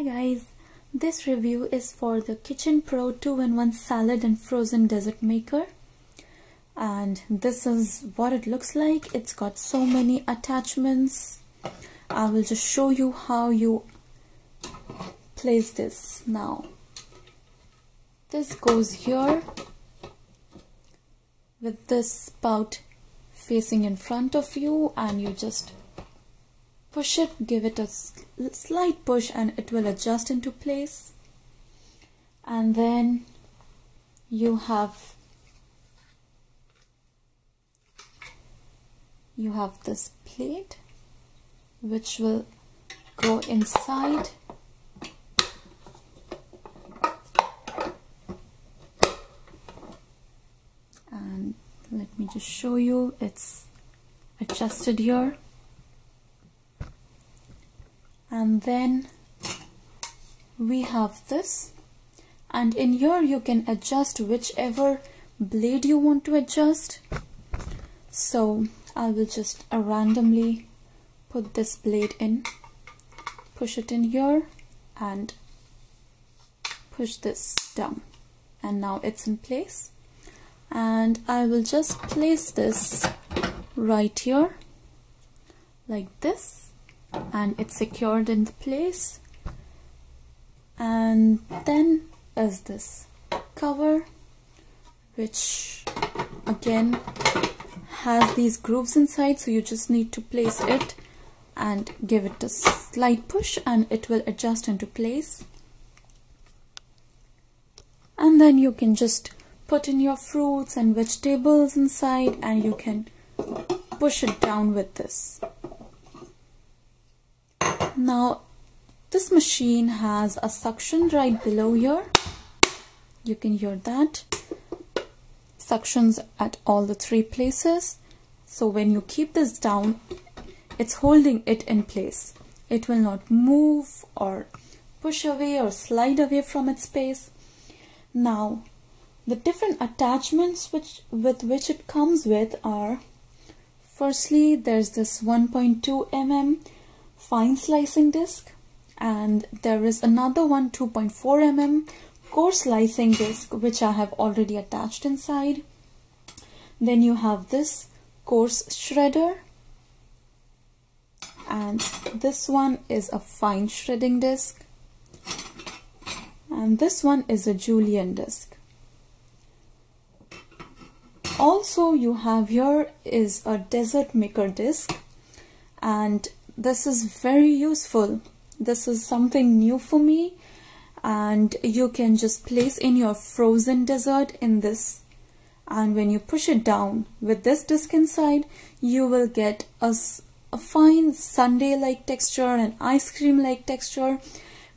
guys, this review is for the KitchenPRO 2-in-1 salad and frozen dessert maker, and this is what it looks like. It's got so many attachments. I will just show you how you place this now. This goes here with this spout facing in front of you, and you just push it, give it a slight push, and it will adjust into place. And then you have this plate which will go inside. And let me just show you, it's adjusted here. And then we have this, and in here you can adjust whichever blade you want to adjust. So I will just randomly put this blade in, push it in here, and push this down, and now it's in place. And I will just place this right here like this, and it's secured in the place. And then is this cover, which again has these grooves inside, so you just need to place it and give it a slight push and it will adjust into place. And then you can just put in your fruits and vegetables inside, and you can push it down with this. Now this machine has a suction right below here. You can hear that. Suctions at all the three places. So when you keep this down, it's holding it in place. It will not move or push away or slide away from its space. Now the different attachments with which it comes with are, firstly, there's this 1.2 mm fine slicing disc, and there is another one 2.4 mm coarse slicing disc which I have already attached inside. Then you have this coarse shredder, and this one is a fine shredding disc, and this one is a julienne disc. Also you have here is a dessert maker disc, and this is very useful. This is something new for me, and you can just place in your frozen dessert in this, and when you push it down with this disc inside, you will get a fine sundae like texture, an ice cream like texture,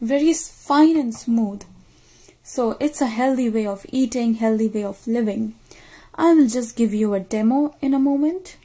very fine and smooth. So it's a healthy way of eating, healthy way of living. I will just give you a demo in a moment.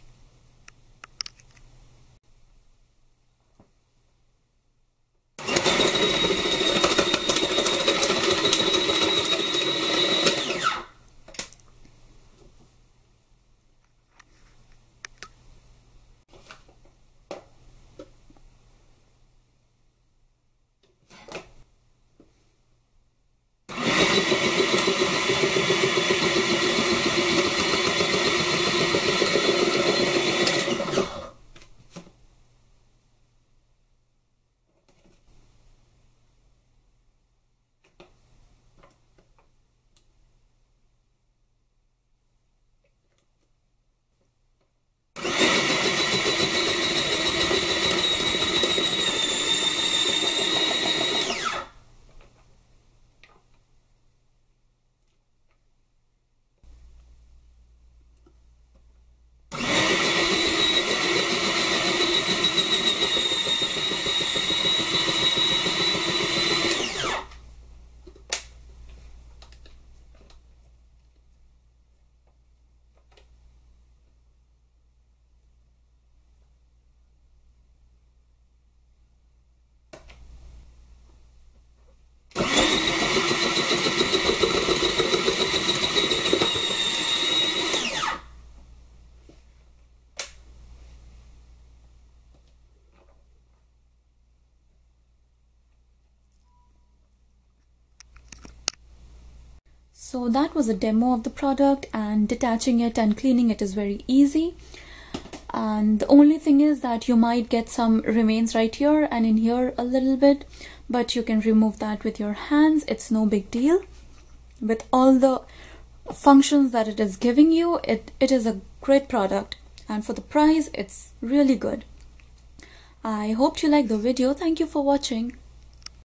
So that was a demo of the product, and detaching it and cleaning it is very easy. And the only thing is that you might get some remains right here and in here a little bit, but you can remove that with your hands. It's no big deal. With all the functions that it is giving you, it is a great product, and for the price it's really good. I hope you like the video. Thank you for watching.